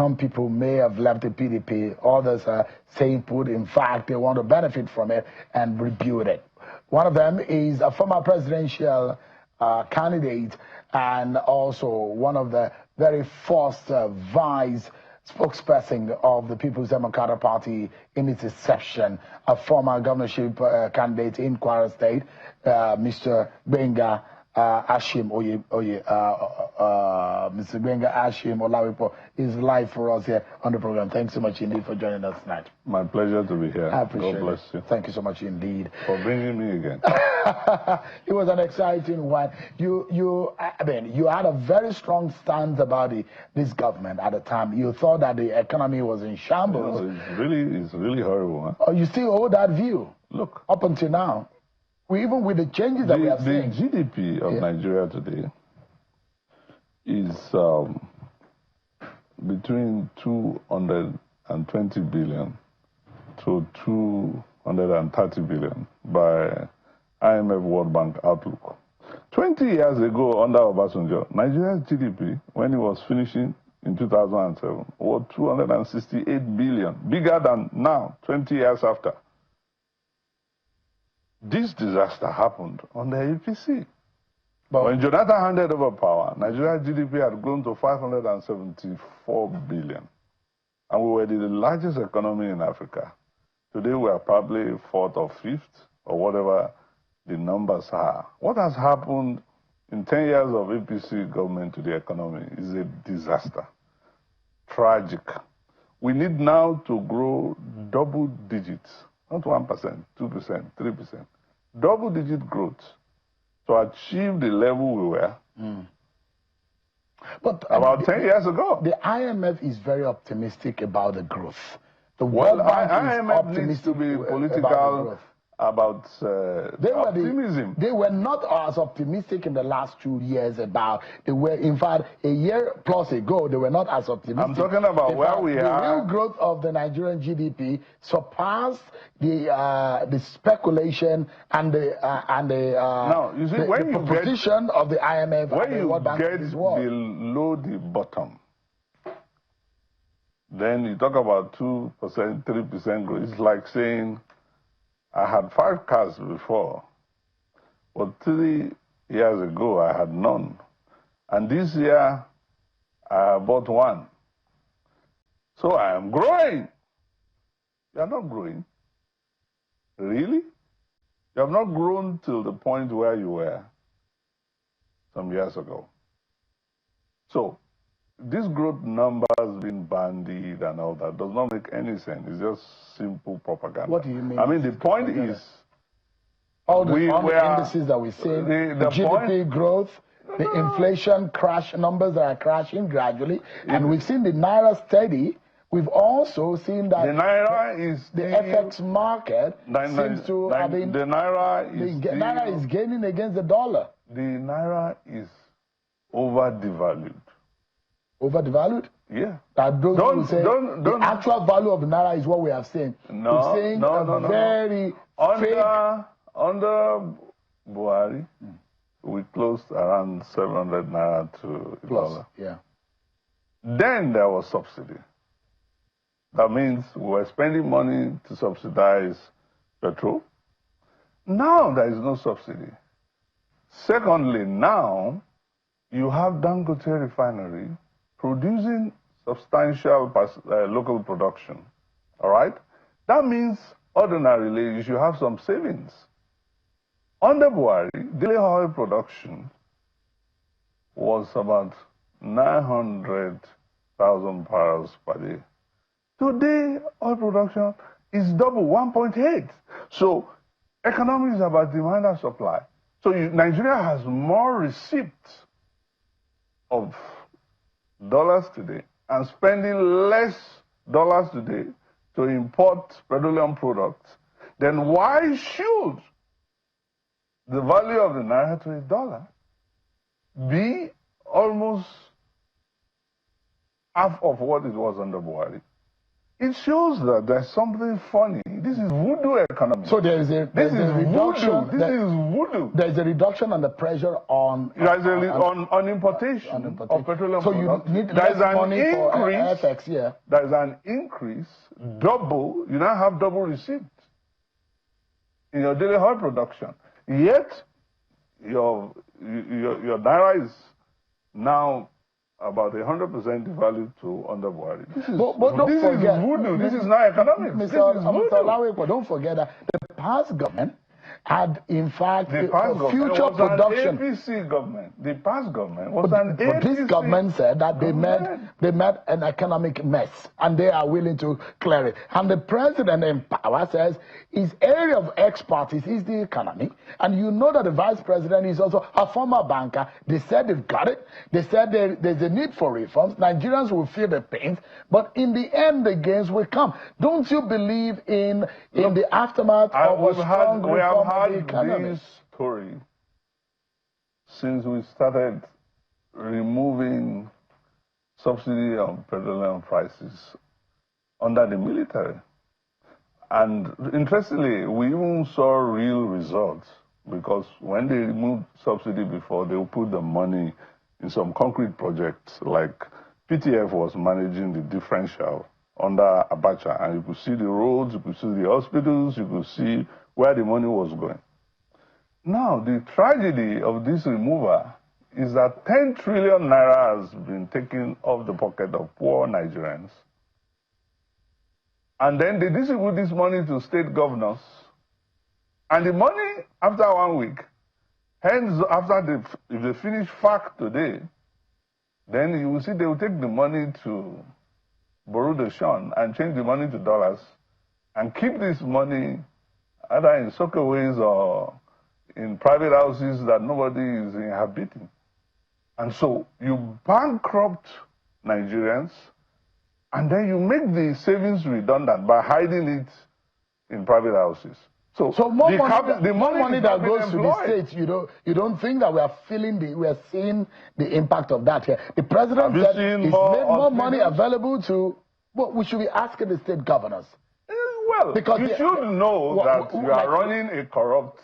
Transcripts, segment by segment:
some people may have left the PDP. Others are saying put. In fact, they want to benefit from it and rebuild it. One of them is a former presidential candidate and also one of the very first vice spokesperson of the People's Democratic Party in its inception, a former governorship candidate in Kwara State, Mr. Gbenga. Mr. Gbenga Hashim-Olawepo is live for us here on the program. Thanks so much indeed for joining us tonight. My pleasure to be here. I appreciate God bless you. Thank you so much indeed. For bringing me again. It was an exciting one. You had a very strong stance about this government at the time. You thought that the economy was in shambles. It's really horrible. Huh? Oh, you still hold that view? Look. Up until now. Even with the changes that we have seen. The GDP of Nigeria today is between 220 billion to 230 billion by IMF World Bank Outlook. 20 years ago, under Obasanjo, Nigeria's GDP, when it was finishing in 2007, was 268 billion, bigger than now, 20 years after. This disaster happened under APC. But when Jonathan handed over power, Nigeria's GDP had grown to 574 billion. And we were the largest economy in Africa. Today we are probably fourth or fifth, or whatever the numbers are. What has happened in 10 years of APC government to the economy is a disaster. Tragic. We need now to grow double digits. Not 1%, 2%, 3%. Double-digit growth to achieve the level we were but about 10 years ago. The IMF is very optimistic about the growth. The World Bank IMF is needs to be political about optimism. They were not as optimistic in the last 2 years about. They were, in fact, a year plus ago, they were not as optimistic. I'm talking about where we are. The real growth of the Nigerian GDP surpassed the speculation and the now, you see, when the proposition of the IMF when and the you World Bank get below the bottom, then you talk about 2%, 3% growth. It's like saying, I had 5 cars before, but 3 years ago I had none. And this year I bought 1. So I am growing. You are not growing. Really? You have not grown till the point where you were some years ago. So this growth numbers being bandied and all that does not make any sense. It's just simple propaganda. What do you mean? I mean, the point is, all the indices that we see, the GDP growth, the inflation crash numbers that are crashing gradually, and we've seen the Naira steady. We've also seen that the Naira is the FX market seems to have been. The Naira is gaining against the dollar. The Naira is overdevalued. Overdevalued? Yeah. The actual value of the Naira is what we have seen. No, We've seen a very fake. Under Buhari, we closed around 700 Naira to a dollar. Yeah. Then there was subsidy. That means we were spending money to subsidize petrol. Now there is no subsidy. Secondly, now you have Dangote refinery producing substantial local production. All right? That means ordinarily you should have some savings. Under Buhari, daily oil production was about 900,000 barrels per day. Today, oil production is double, 1.8. So, economy is about demand and supply. So, Nigeria has more receipts of dollars today and spending less dollars today to import petroleum products. Then why should the value of the Naira to a dollar be almost half of what it was under Buhari? It shows that there's something funny. This is voodoo economy. So there is a reduction. Voodoo. This is voodoo. There is a reduction on the pressure on importation of petroleum so products. You need there is an money increase. For FX, yeah. There is an increase, double. You now have double receipt in your daily oil production. Yet your naira is now about 100% devalued to under Buhari. This is voodoo. This is not economics. Mr. Olawepo, don't forget that the past government had, in fact, future production. The APC government. The past government was an APC. But this government said that they met an economic mess, and they are willing to clear it. And the president in power says his area of expertise is the economy. And you know that the vice president is also a former banker. They said they've got it. They said there's a need for reforms. Nigerians will feel the pain, but in the end, the gains will come. Don't you believe in the aftermath of a strong reform? This story since we started removing subsidy on petroleum prices under the military. And interestingly, we even saw real results, because when they removed subsidy before, they would put the money in some concrete projects, like PTF was managing the differential under Abacha, and you could see the roads, you could see the hospitals, you could see where the money was going. Now, the tragedy of this removal is that 10 trillion naira has been taken off the pocket of poor Nigerians. And then they distribute this money to state governors. And the money, after 1 week, hence after if they finish FAC today, then you will see they will take the money to Bureau de Change and change the money to dollars and keep this money either in soccerways or in private houses that nobody is inhabiting. And so you bankrupt Nigerians, and then you make the savings redundant by hiding it in private houses. So more money that goes to the states, you don't think that we are seeing the impact of that here? The president said he's made more money available to, well, we should be asking the state governors. Well, because you should know that you are running a corrupt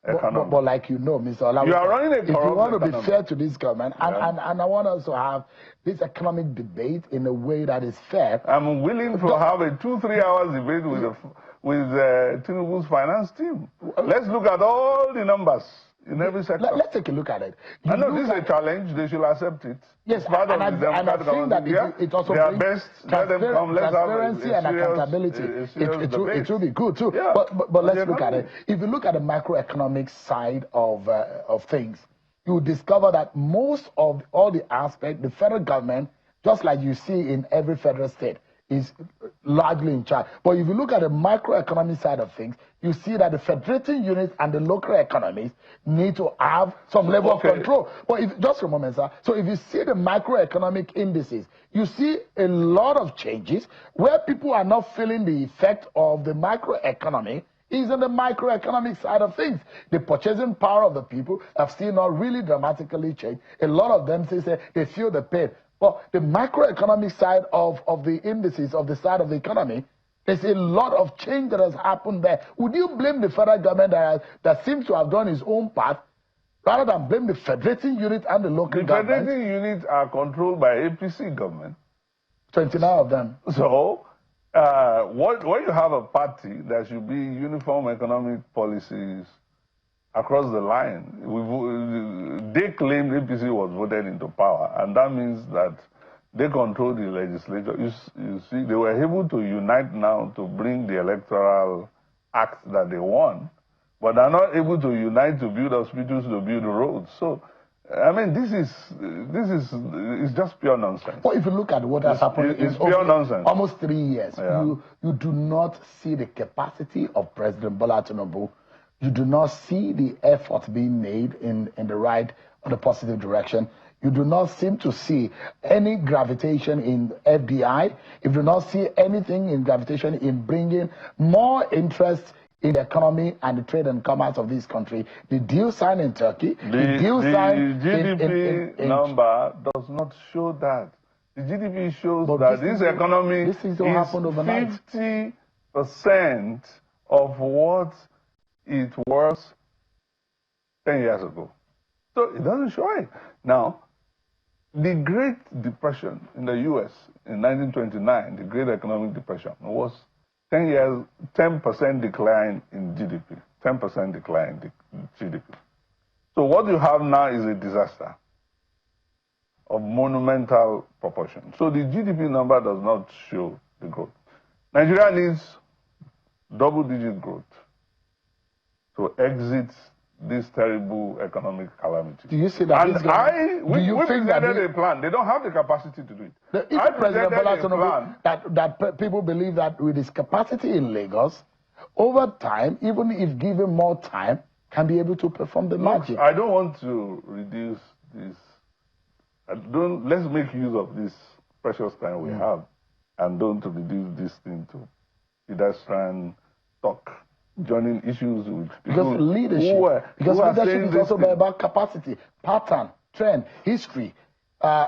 economy. But like you know, Mr. Olawepo, you are running a corrupt if you want to economy. be fair to this government, and I want us to have this economic debate in a way that is fair. I'm willing to have a 2-3 hours debate with Tinubu's finance team. Let's look at all the numbers in every sector. Let's take a look at it. I know this is a challenge. They should accept it. Yes, and I think that it also brings transparency and accountability. It will be good too. Yeah, but let's look at it. If you look at the macroeconomic side of things, you will discover that most of all the aspects, the federal government, just like you see in every federal state, is largely in charge. But if you look at the macroeconomic side of things, you see that the federating units and the local economies need to have some level of control. But just a moment, sir. So if you see the macroeconomic indices, you see a lot of changes where people are not feeling the effect of the macroeconomy is on the microeconomic side of things. The purchasing power of the people have still not really dramatically changed. A lot of them say they feel the pain. But the macroeconomic side of the indices, of the side of the economy, there's a lot of change that has happened there. Would you blame the federal government that seems to have done its own part, rather than blame the federating unit and the local government? The federating units are controlled by APC government. 29 of them. So, when you have a party, there should be uniform economic policies across the line. They claim APC was voted into power, and that means that they control the legislature. You see, they were able to unite now to bring the electoral act that they won, but they're not able to unite to build hospitals, to build roads. So, I mean, this is just pure nonsense. Well, if you look at what has happened it's pure nonsense. Almost 3 years, you do not see the capacity of President Bola Tinubu. You do not see the effort being made in the right or the positive direction. You do not seem to see any gravitation in FDI. You do not see anything in gravitation in bringing more interest in the economy and the trade and commerce of this country. The deal signed in Turkey, the deal signed GDP number does not show that. The GDP shows that this economy is 50% of what it was 10 years ago. So it doesn't show it. Now, the Great Depression in the U.S. in 1929, the Great Economic Depression, was 10% decline in GDP, 10% decline in GDP. So what you have now is a disaster of monumental proportion. So the GDP number does not show the growth. Nigeria needs double-digit growth to exit this terrible economic calamity. Do you see that? And we presented a plan. They don't have the capacity to do it. I presented a plan that people believe that with his capacity in Lagos, over time, even if given more time, can be able to perform the magic. I don't want to reduce this. Let's make use of this precious time we have, and don't reduce this thing to pedestrian talk, joining issues with people. Because leadership, leadership is also about capacity, pattern, trend, history,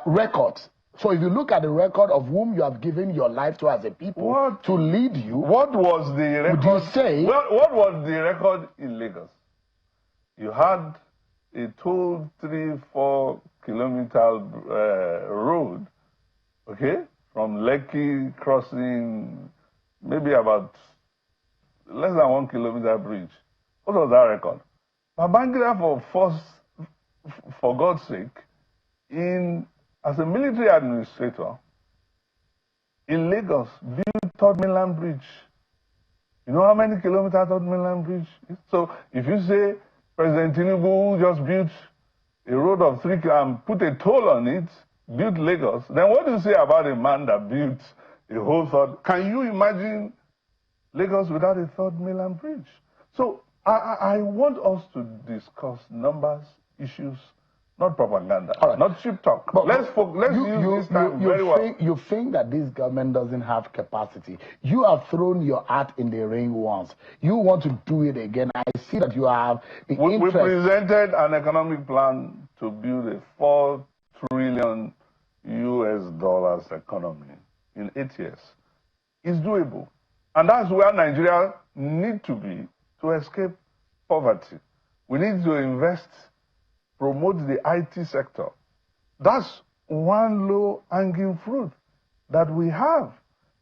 records. So if you look at the record of whom you have given your life to as a people to lead you, what was the record? Would you say? What was the record in Lagos? You had a 2-3-4 kilometer road, okay, from Lekki crossing, maybe about less than 1 kilometer bridge. What was that record? Babangida, for God's sake, as a military administrator in Lagos, built Third Mainland Bridge. You know how many kilometers Third Mainland Bridge is? So if you say President Tinubu just built a road of 3 kilometers and put a toll on it, built Lagos, then what do you say about a man that built a whole third? Can you imagine Lagos without a Third Mainland Bridge? So I want us to discuss numbers, issues, not propaganda, not cheap talk. But let's use this time very well. You think that this government doesn't have capacity. You have thrown your hat in the ring once. You want to do it again. I see that you have the interest. We presented an economic plan to build a $4 trillion economy in 8 years. It's doable. And that's where Nigeria needs to be to escape poverty. We need to invest, promote the IT sector. That's one low-hanging fruit that we have.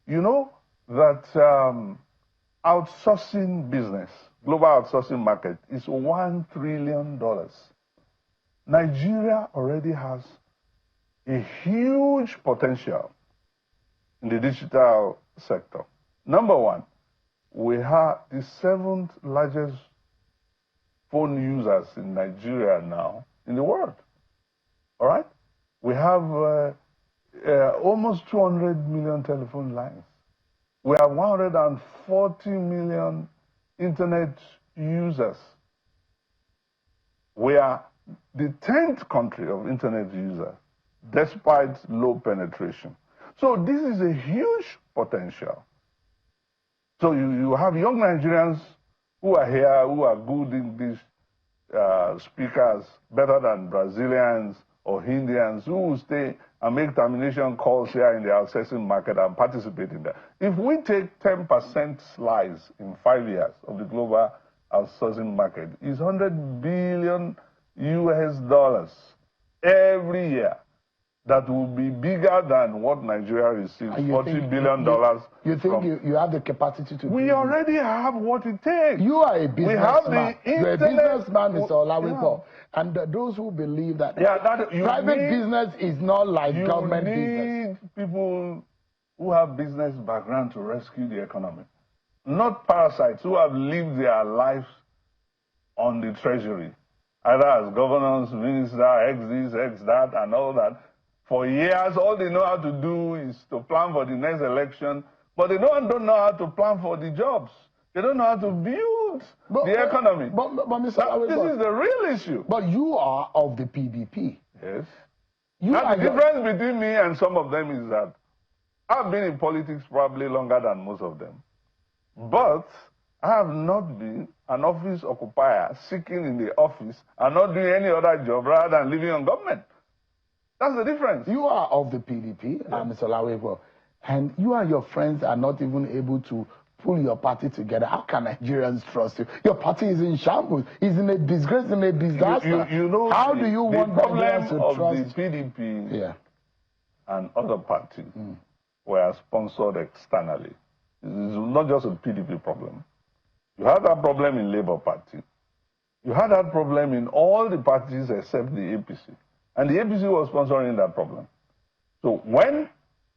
You know that outsourcing business, global outsourcing market, is $1 trillion. Nigeria already has a huge potential in the digital sector. Number one, we have the 7th largest phone users in Nigeria now in the world. All right? We have almost 200 million telephone lines. We have 140 million internet users. We are the 10th country of internet users, despite low penetration. So this is a huge potential. So you have young Nigerians who are here, who are good English speakers, better than Brazilians or Indians, who will stay and make termination calls here in the outsourcing market and participate in that. If we take 10% slice in 5 years of the global outsourcing market, it's $100 billion every year. That will be bigger than what Nigeria receives, $40 billion. You think you have the capacity to do We already have what it takes. You are a businessman. You're a businessman, Mr. Olawepo. Yeah. And those who believe that, private business is not like government business. You need people who have business background to rescue the economy. Not parasites who have lived their lives on the treasury. Either as governors, minister, X this, X that, and all that. For years, all they know how to do is to plan for the next election, but they don't know how to plan for the jobs. They don't know how to build the economy. But Mr. Olawepo, this is the real issue. But you are of the PDP. Yes. The difference between me and some of them is that I've been in politics probably longer than most of them. But I have not been an office occupier, seeking in the office and not doing any other job rather than living on government. That's the difference. You are of the PDP, Mr. Olawepo, and you and your friends are not even able to pull your party together. How can Nigerians trust you? Your party is in shambles. It's in a disgrace, in a disaster. You know, how do you want Nigerians to trust? The PDP and other parties were sponsored externally. It's not just a PDP problem. You had that problem in Labour Party. You had that problem in all the parties except the APC. And the APC was sponsoring that problem. So when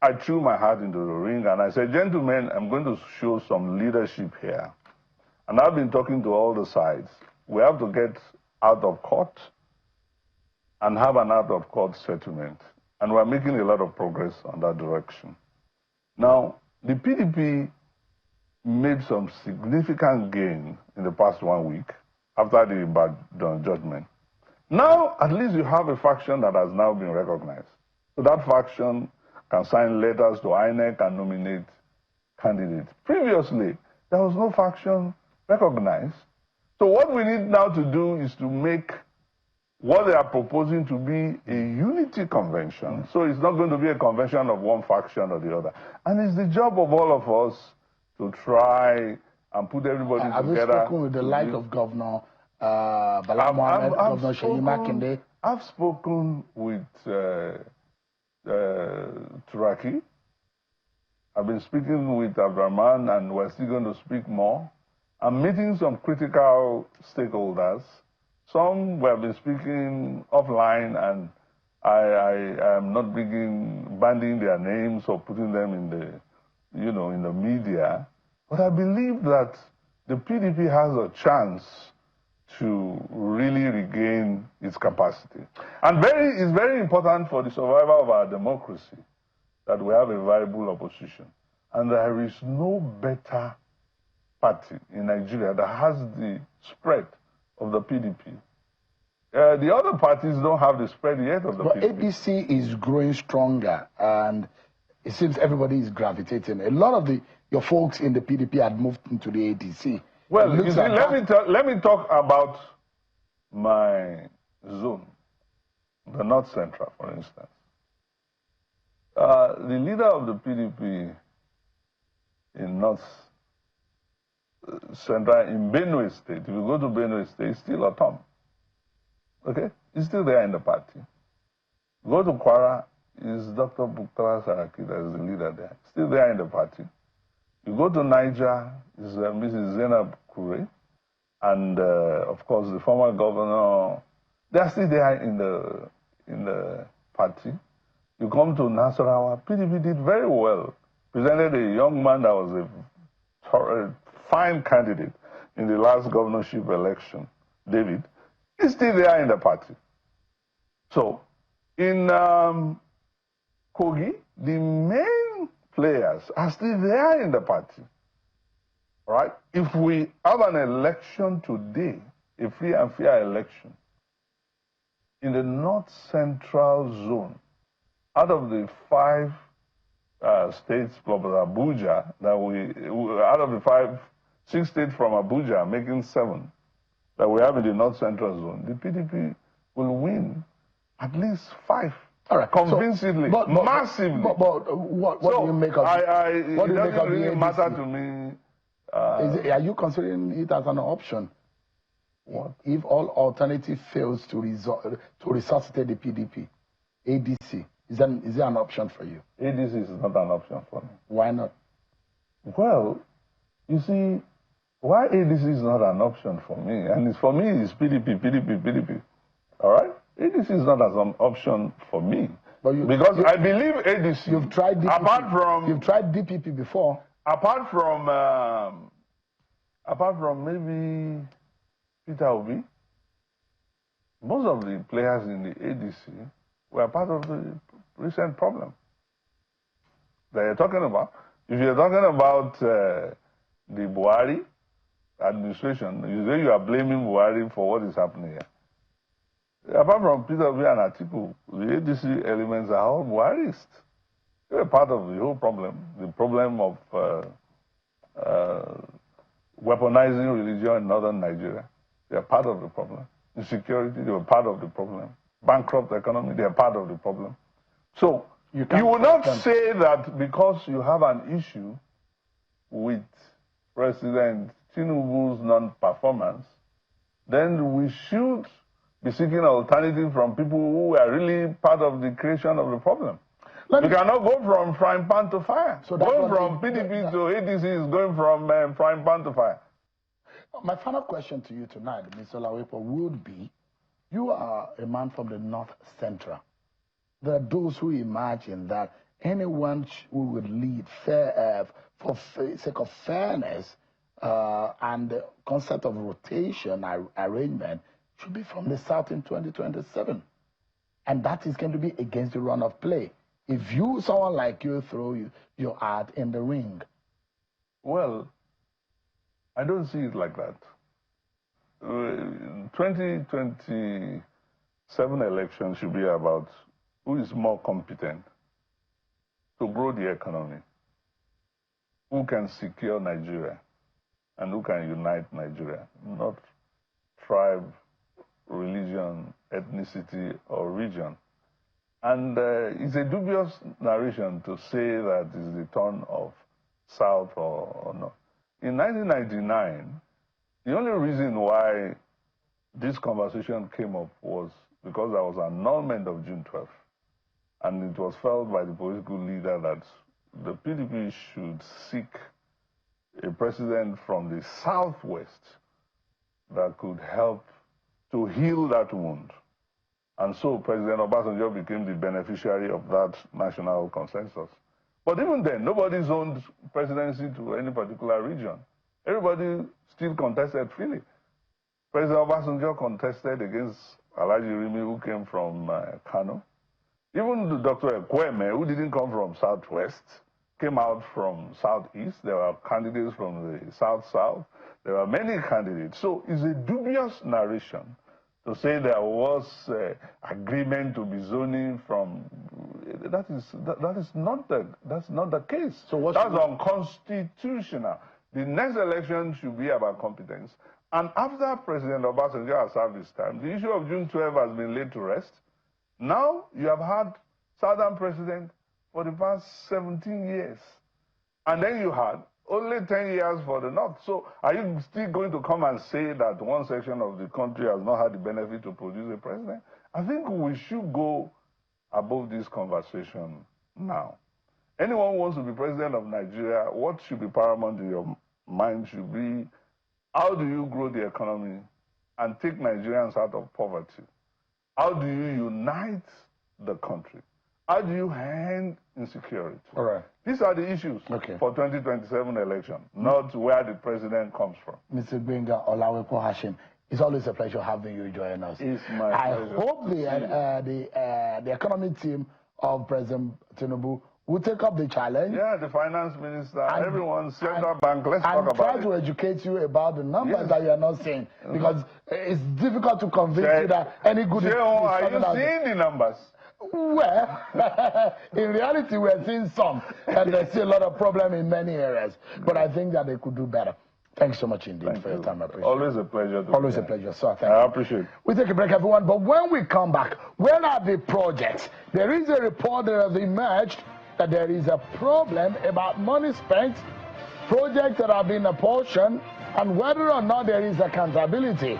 I threw my hat into the ring and I said, gentlemen, I'm going to show some leadership here. And I've been talking to all the sides. We have to get out of court and have an out-of-court settlement. And we're making a lot of progress on that direction. Now, the PDP made some significant gain in the past 1 week after the Ibadan judgment. Now, at least you have a faction that has now been recognized. So that faction can sign letters to INEC and nominate candidates. Previously, there was no faction recognized. So what we need now to do is to make what they are proposing to be a unity convention. So it's not going to be a convention of one faction or the other. And it's the job of all of us to try and put everybody together. Have you spoken with the like of Governor Bala Mohammed, Governor Sheyi Makinde? I've spoken with Turaki. I've been speaking with Abdurrahman, and we're still going to speak more. I'm meeting some critical stakeholders. Some we have been speaking offline, and I am not banding their names or putting them in the, in the media. But I believe that the PDP has a chance to really regain its capacity. And it's very important for the survival of our democracy that we have a viable opposition. And there is no better party in Nigeria that has the spread of the PDP. The other parties don't have the spread yet of the PDP. APC is growing stronger, and it seems everybody is gravitating. A lot of your folks in the PDP had moved into the ADC. Well, you see, let me talk about my zone, the North Central, for instance. The leader of the PDP in North Central in Benue State, if you go to Benue State, he's still a Tom. Okay? He's still there in the party. Go to Kwara, is Dr. Bukola Saraki that is the leader there. Still there in the party. You go to Niger, is Mrs. Zainab Kure, and of course the former governor. They are still there in the party. You come to Nasarawa, PDP did very well. Presented a young man that was a fine candidate in the last governorship election, David. He's still there in the party. So, in Kogi, the main players are still there in the party. Right? If we have an election today, a free and fair election, in the North Central Zone, out of the 5 states plus Abuja, out of the 6 states from Abuja, making 7 that we have in the North Central Zone, the PDP will win at least 5. All right. Convincingly, massively. But what do you make of it? What do you make of really the matter to me. Are you considering it as an option? What? If all alternative fails to resuscitate the PDP, ADC, is it an option for you? ADC is not an option for me. Why not? Well, you see, why ADC is not an option for me, and for me, it's PDP. All right? ADC is not an option for me. Because I believe ADC. You've tried DPP. You've tried DPP before. Apart from maybe Peter Obi, most of the players in the ADC were part of the recent problem that you're talking about. If you're talking about the Buhari administration, you say you are blaming Buhari for what is happening here. Apart from Peter Obi and Atiku, the ADC elements are all Buharists. They're part of the whole problem, the problem of weaponizing religion in northern Nigeria. They are part of the problem. Insecurity, they were part of the problem. bankrupt economy. They are part of the problem. So you will not say that because you have an issue with President Tinubu's non-performance, then we should be seeking an alternative from people who are really part of the creation of the problem. You cannot go from frying pan to fire. So going from PDP to ADC is going from frying pan to fire. My final question to you tonight, Mr. Olawepo, would be, you are a man from the North Central. There are those who imagine that anyone who would lead for sake of fairness and the concept of rotation arrangement should be from the South in 2027. And that is going to be against the run of play. If someone like you, throw your heart in the ring. Well, I don't see it like that. 2027 election should be about who is more competent to grow the economy, who can secure Nigeria, and who can unite Nigeria, not tribe, religion, ethnicity, or region. And it's a dubious narration to say that it's the turn of South or no. In 1999, the only reason why this conversation came up was because there was an annulment of June 12th. And it was felt by the political leader that the PDP should seek a president from the Southwest that could help to heal that wound. And so President Obasanjo became the beneficiary of that national consensus. But even then, nobody zoned presidency to any particular region. Everybody still contested freely. President Obasanjo contested against Alhaji Rimi, who came from Kano. Even Dr. Ekweme, who didn't come from Southwest, came out from Southeast. There were candidates from the South-South. There were many candidates. So it's a dubious narration to say there was agreement to be zoning from. That's not the case. So that's unconstitutional. The next election should be about competence. And after President Obasanjo has served his time, the issue of June 12 has been laid to rest. Now you have had Southern president for the past 17 years. And then you had only 10 years for the North. So are you still going to come and say that one section of the country has not had the benefit to produce a president? I think we should go above this conversation now. Anyone who wants to be president of Nigeria, what should be paramount in your mind should be, how do you grow the economy and take Nigerians out of poverty? How do you unite the country? How do you end insecurity? All right. These are the issues for 2027 election, not where the president comes from. Mr. Gbenga, Olawepo, Hashim, it's always a pleasure having you join us. It's my pleasure. I hope the economic team of President Tinubu will take up the challenge. Yeah, the finance minister, everyone, central bank, let's talk about it. And try to educate you about the numbers that you are not seeing. Because it's difficult to convince you that any good... Are you seeing the numbers? Well, in reality, we are seeing some. And there's still a lot of problem in many areas. But I think that they could do better. Thanks so much indeed for your time. I appreciate it. Always a pleasure. Always a pleasure, sir. Thank you. I appreciate it. We take a break, everyone. But when we come back, where are the projects? There is a report that has emerged that there is a problem about money spent, projects that have been apportioned, and whether or not there is accountability.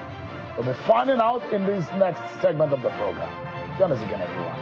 We'll be finding out in this next segment of the program. Join us again, everyone.